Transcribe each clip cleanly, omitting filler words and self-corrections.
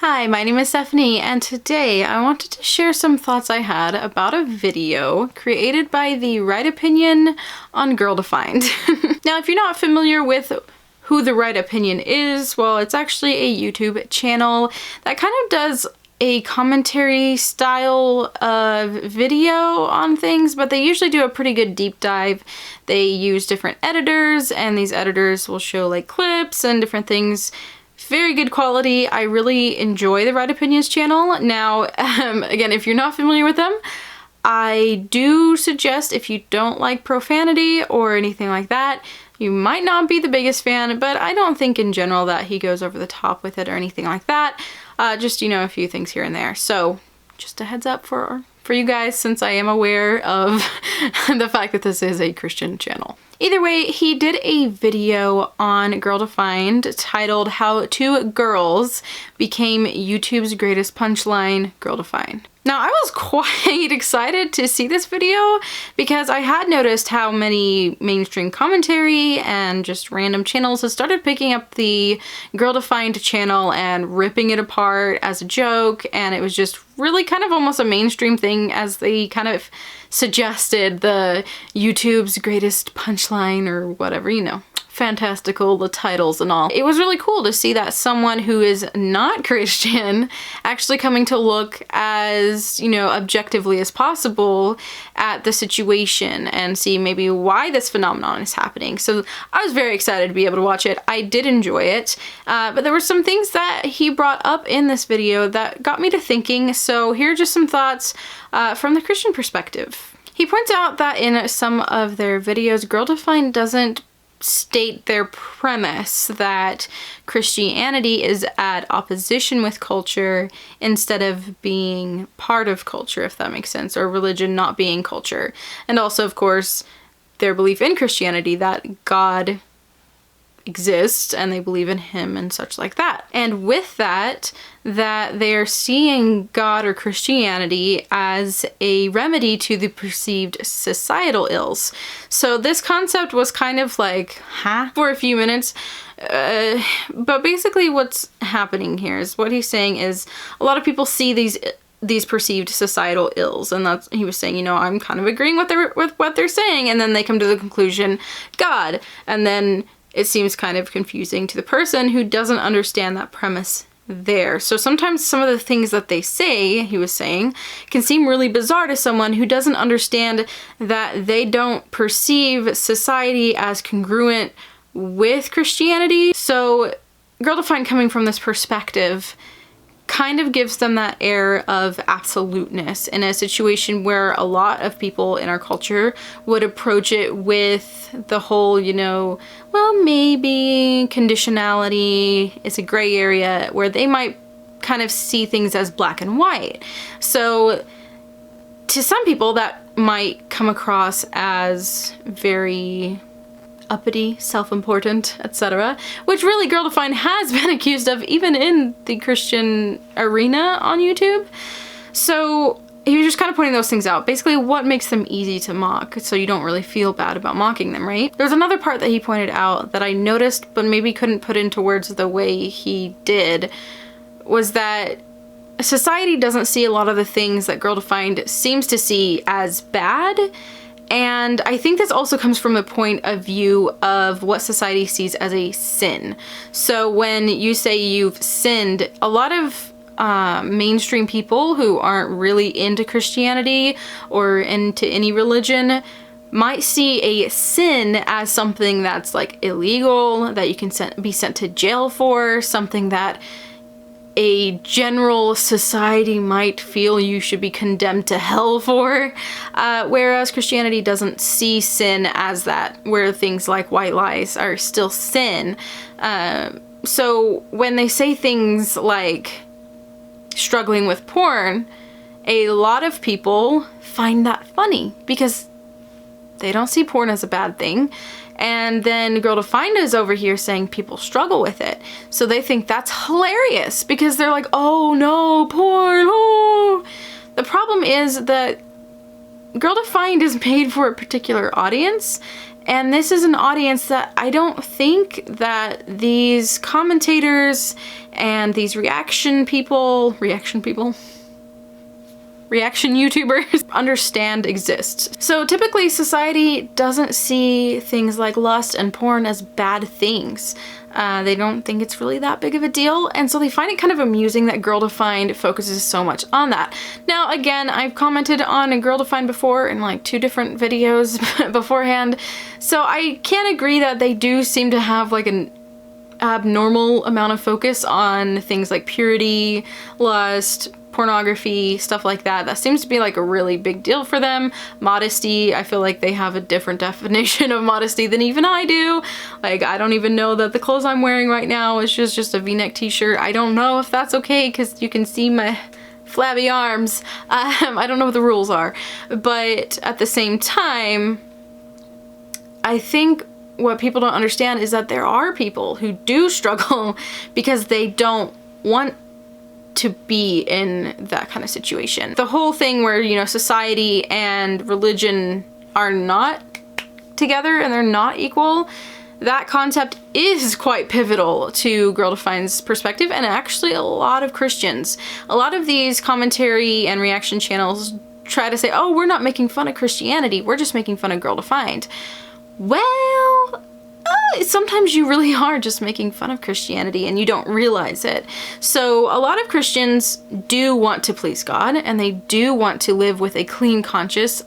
Hi, my name is Stephanie, and today I wanted to share some thoughts I had about a video created by the Right Opinion on Girl Defined. Now, if you're not familiar with who the Right Opinion is, well, it's actually a YouTube channel that kind of does a commentary style of video on things, but they usually do a pretty good deep dive. They use different editors, and these editors will show like clips and different things. Very good quality. I really enjoy the Right Opinions channel. Now, again, if you're not familiar with them, I do suggest if you don't like profanity or anything like that, you might not be the biggest fan, but I don't think in general that he goes over the top with it or anything like that. Just, you know, a few things here and there. So just a heads up for you guys, since I am aware of the fact that this is a Christian channel. Either way, he did a video on Girl Defined titled How Two Girls Became YouTube's Greatest Punchline, Girl Defined. Now, I was quite excited to see this video because I had noticed how many mainstream commentary and just random channels had started picking up the Girl Defined channel and ripping it apart as a joke, and it was just really kind of almost a mainstream thing as they kind of suggested the YouTube's greatest punchline or whatever, you know. Fantastical, the titles and all. It was really cool to see that someone who is not Christian actually coming to look as, you know, objectively as possible at the situation and see maybe why this phenomenon is happening. So I was very excited to be able to watch it. I did enjoy it, but there were some things that he brought up in this video that got me to thinking. So here are just some thoughts from the Christian perspective. He points out that in some of their videos, Girl Defined doesn't state their premise that Christianity is at opposition with culture instead of being part of culture, if that makes sense, or religion not being culture. And also, of course, their belief in Christianity that God exists and they believe in him and such like that. And with that they are seeing God or Christianity as a remedy to the perceived societal ills. So this concept was kind of like, for a few minutes. But basically what's happening here is what he's saying is a lot of people see these perceived societal ills, and that's, he was saying, you know, I'm kind of agreeing with what they're saying, and then they come to the conclusion, God, and then it seems kind of confusing to the person who doesn't understand that premise there. So sometimes some of the things that they say, he was saying, can seem really bizarre to someone who doesn't understand that they don't perceive society as congruent with Christianity. So Girl Defined, coming from this perspective, kind of gives them that air of absoluteness in a situation where a lot of people in our culture would approach it with the whole, you know, well, maybe conditionality. It's a gray area where they might kind of see things as black and white. So to some people that might come across as very uppity, self-important, etc., which really Girl Defined has been accused of even in the Christian arena on YouTube. So he was just kind of pointing those things out. Basically, what makes them easy to mock, so you don't really feel bad about mocking them, right? There's another part that he pointed out that I noticed but maybe couldn't put into words the way he did, was that society doesn't see a lot of the things that Girl Defined seems to see as bad. And I think this also comes from the point of view of what society sees as a sin. So when you say you've sinned, a lot of mainstream people who aren't really into Christianity or into any religion might see a sin as something that's like illegal, that you can be sent to jail for, something that a general society might feel you should be condemned to hell for, whereas Christianity doesn't see sin as that, where things like white lies are still sin. So when they say things like struggling with porn, a lot of people find that funny because they don't see porn as a bad thing. And then Girl Defined is over here saying people struggle with it. So they think that's hilarious because they're like, oh no, porn, oh. The problem is that Girl Defined is made for a particular audience, And this is an audience that I don't think that these commentators and these reaction YouTubers understand exists. So typically society doesn't see things like lust and porn as bad things. They don't think it's really that big of a deal, and so they find it kind of amusing that Girl Defined focuses so much on that. Now again, I've commented on a Girl Defined before in like 2 different videos beforehand, so I can agree that they do seem to have like an abnormal amount of focus on things like purity, lust, pornography, stuff like that. That seems to be like a really big deal for them. Modesty, I feel like they have a different definition of modesty than even I do. Like, I don't even know that the clothes I'm wearing right now is just a v-neck t-shirt. I don't know if that's okay because you can see my flabby arms. I don't know what the rules are. But at the same time, I think what people don't understand is that there are people who do struggle because they don't want to be in that kind of situation. The whole thing where, you know, society and religion are not together and they're not equal, that concept is quite pivotal to Girl Defined's perspective, and actually a lot of Christians. A lot of these commentary and reaction channels try to say, oh, we're not making fun of Christianity, we're just making fun of Girl Defined. Well, sometimes you really are just making fun of Christianity and you don't realize it. So a lot of Christians do want to please God, and they do want to live with a clean conscience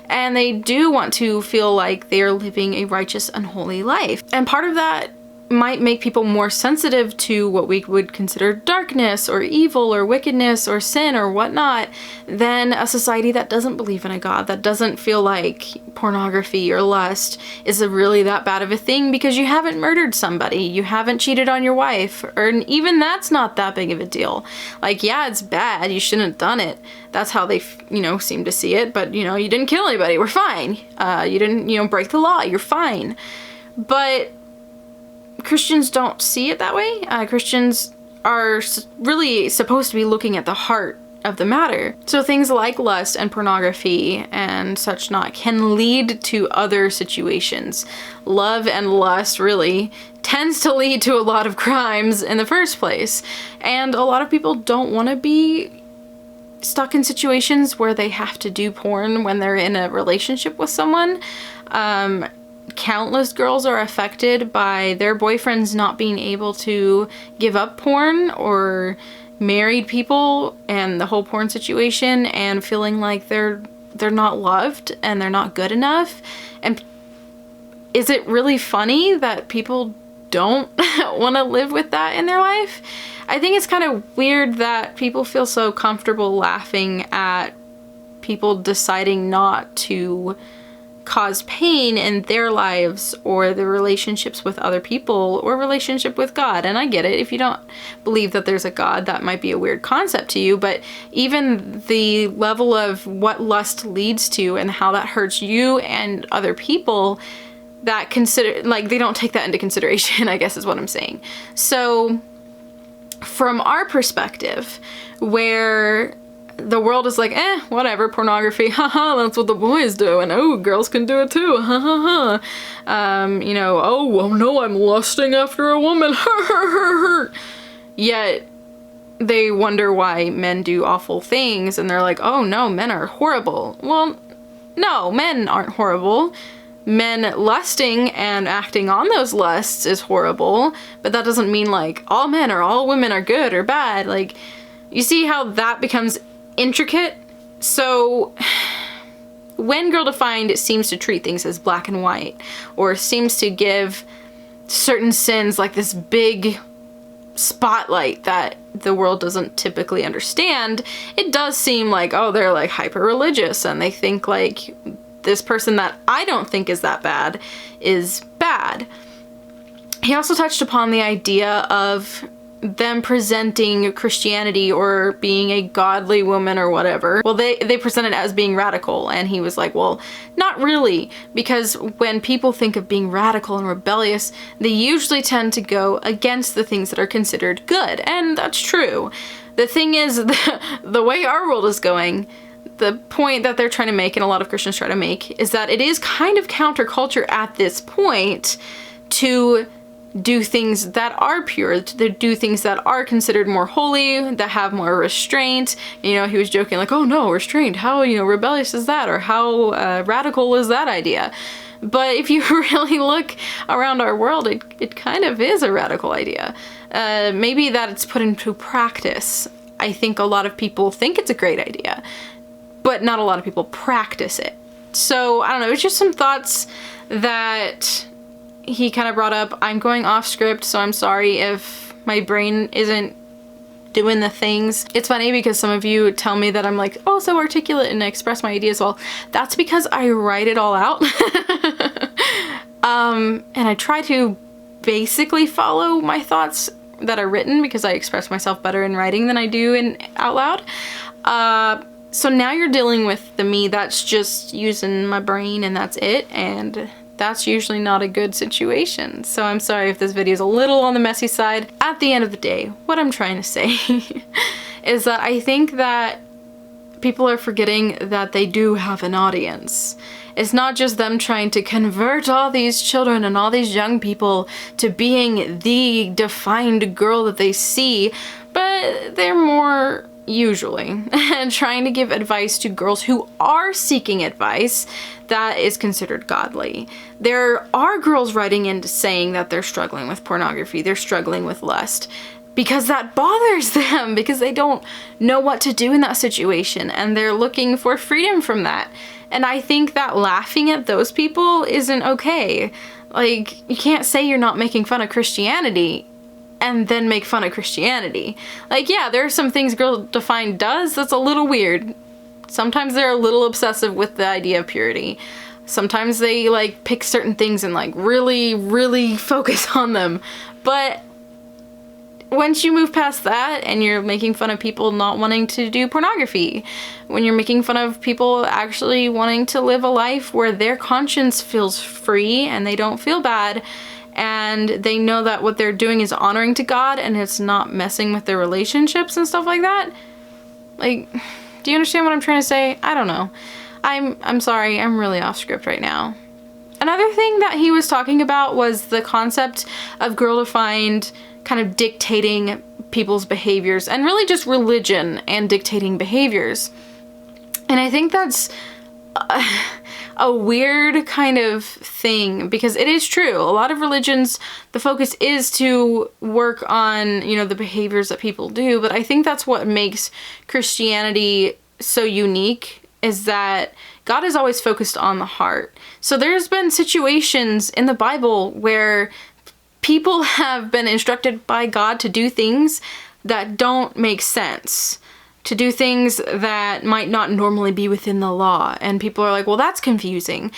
and they do want to feel like they are living a righteous and holy life. And part of that might make people more sensitive to what we would consider darkness or evil or wickedness or sin or whatnot than a society that doesn't believe in a God, that doesn't feel like pornography or lust is really that bad of a thing because you haven't murdered somebody, you haven't cheated on your wife, or even that's not that big of a deal. Like, yeah, it's bad, you shouldn't have done it. That's how they, you know, seem to see it, but, you know, you didn't kill anybody, we're fine. You didn't, you know, break the law, you're fine. But Christians don't see it that way. Christians are really supposed to be looking at the heart of the matter. So things like lust and pornography and such not can lead to other situations. Love and lust really tends to lead to a lot of crimes in the first place. And a lot of people don't want to be stuck in situations where they have to do porn when they're in a relationship with someone. Countless girls are affected by their boyfriends not being able to give up porn, or married people and the whole porn situation, and feeling like they're not loved and they're not good enough. And is it really funny that people don't want to live with that in their life? I think it's kind of weird that people feel so comfortable laughing at people deciding not to cause pain in their lives or the relationships with other people or relationship with God. And I get it, if you don't believe that there's a God, that might be a weird concept to you, but even the level of what lust leads to and how that hurts you and other people, that they don't take that into consideration, I guess is what I'm saying. So from our perspective, where the world is like, whatever, pornography, haha, that's what the boys do, and oh, girls can do it too, ha ha ha. You know, oh, well, no, I'm lusting after a woman, Yet they wonder why men do awful things, and they're like, oh no, men are horrible. Well, no, men aren't horrible. Men lusting and acting on those lusts is horrible, but that doesn't mean like all men or all women are good or bad. Like, you see how that becomes intricate? So when Girl Defined seems to treat things as black and white, or seems to give certain sins like this big spotlight that the world doesn't typically understand, it does seem like, oh, they're like hyper religious and they think like this person that I don't think is that bad is bad. He also touched upon the idea of them presenting Christianity or being a godly woman or whatever. Well, they present it as being radical, and he was like, well, not really, because when people think of being radical and rebellious, they usually tend to go against the things that are considered good, and that's true. The thing is, the way our world is going, the point that they're trying to make, and a lot of Christians try to make, is that it is kind of counterculture at this point to do things that are pure, to do things that are considered more holy, that have more restraint. You know, he was joking like, oh no, restraint, how, you know, rebellious is that? Or how radical is that idea? But if you really look around our world, it kind of is a radical idea. Maybe that it's put into practice. I think a lot of people think it's a great idea, but not a lot of people practice it. So I don't know, it's just some thoughts that he kind of brought up. I'm going off script, so I'm sorry if my brain isn't doing the things. It's funny because some of you tell me that I'm like, oh, so articulate and I express my ideas well. That's because I write it all out. And I try to basically follow my thoughts that are written because I express myself better in writing than I do in out loud. So now you're dealing with the me that's just using my brain and that's it, and that's usually not a good situation. So I'm sorry if this video is a little on the messy side. At the end of the day, what I'm trying to say is that I think that people are forgetting that they do have an audience. It's not just them trying to convert all these children and all these young people to being the defined girl that they see, but they're more usually and trying to give advice to girls who are seeking advice that is considered godly. There are girls writing in saying that they're struggling with pornography, they're struggling with lust, because that bothers them, because they don't know what to do in that situation and they're looking for freedom from that. And I think that laughing at those people isn't okay. Like, you can't say you're not making fun of Christianity and then make fun of Christianity. Like, yeah, there are some things Girl Defined does that's a little weird. Sometimes they're a little obsessive with the idea of purity. Sometimes they like pick certain things and like really focus on them. But once you move past that and you're making fun of people not wanting to do pornography, when you're making fun of people actually wanting to live a life where their conscience feels free and they don't feel bad, and they know that what they're doing is honoring to God and it's not messing with their relationships and stuff like that. Like, do you understand what I'm trying to say? I don't know. I'm sorry, I'm really off script right now. Another thing that he was talking about was the concept of Girl Defined kind of dictating people's behaviors, and really just religion and dictating behaviors. And I think that's a weird kind of thing, because it is true. A lot of religions, the focus is to work on, you know, the behaviors that people do, but I think that's what makes Christianity so unique, is that God is always focused on the heart. So there's been situations in the Bible where people have been instructed by God to do things that don't make sense, to do things that might not normally be within the law. And people are like, well, that's confusing.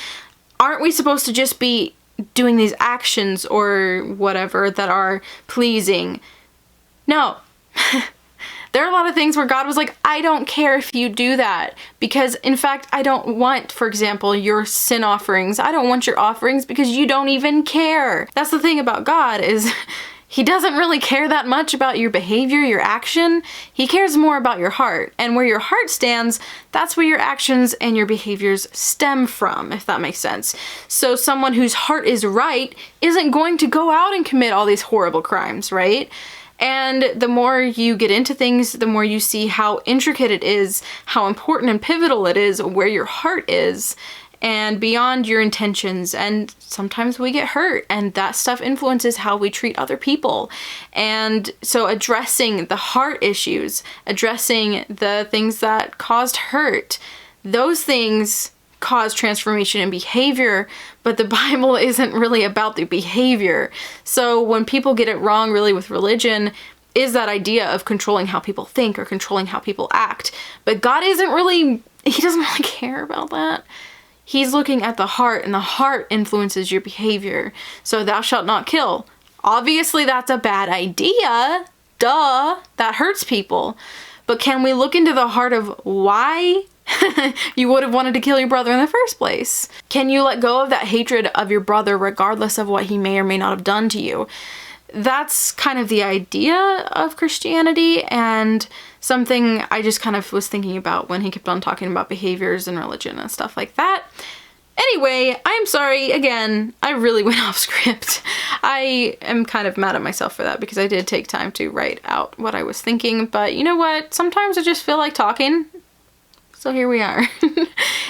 Aren't we supposed to just be doing these actions or whatever that are pleasing? No. There are a lot of things where God was like, I don't care if you do that, because in fact, I don't want, for example, your sin offerings. I don't want your offerings because you don't even care. That's the thing about God, is he doesn't really care that much about your behavior, your action. He cares more about your heart. And where your heart stands, that's where your actions and your behaviors stem from, if that makes sense. So someone whose heart is right isn't going to go out and commit all these horrible crimes, right? And the more you get into things, the more you see how intricate it is, how important and pivotal it is, where your heart is, and beyond your intentions. And sometimes we get hurt, and that stuff influences how we treat other people. And so addressing the heart issues, addressing the things that caused hurt, those things cause transformation in behavior, but the Bible isn't really about the behavior. So when people get it wrong really with religion, is that idea of controlling how people think or controlling how people act. But God isn't really, he doesn't really care about that. He's looking at the heart, and the heart influences your behavior. So thou shalt not kill. Obviously that's a bad idea. Duh, that hurts people. But can we look into the heart of why you would have wanted to kill your brother in the first place? Can you let go of that hatred of your brother regardless of what he may or may not have done to you? that's kind of the idea of Christianity, and something I just kind of was thinking about when he kept on talking about behaviors and religion and stuff like that. Anyway, I'm sorry, again, I really went off script. I am kind of mad at myself for that because I did take time to write out what I was thinking, but you know what? Sometimes I just feel like talking. So here we are.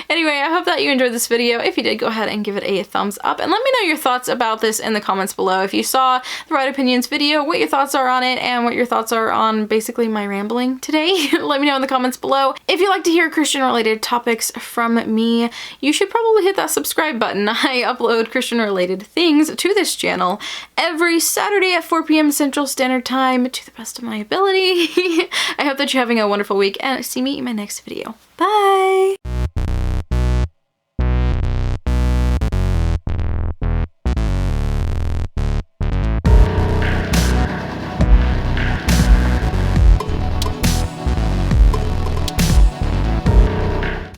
Anyway, I hope that you enjoyed this video. If you did, go ahead and give it a thumbs up and let me know your thoughts about this in the comments below. If you saw the Right Opinions video, what your thoughts are on it and what your thoughts are on basically my rambling today. Let me know in the comments below. If you'd like to hear Christian related topics from me, you should probably hit that subscribe button. I upload Christian related things to this channel every Saturday at 4 p.m. Central Standard Time to the best of my ability. I hope that you're having a wonderful week and see me in my next video. Bye!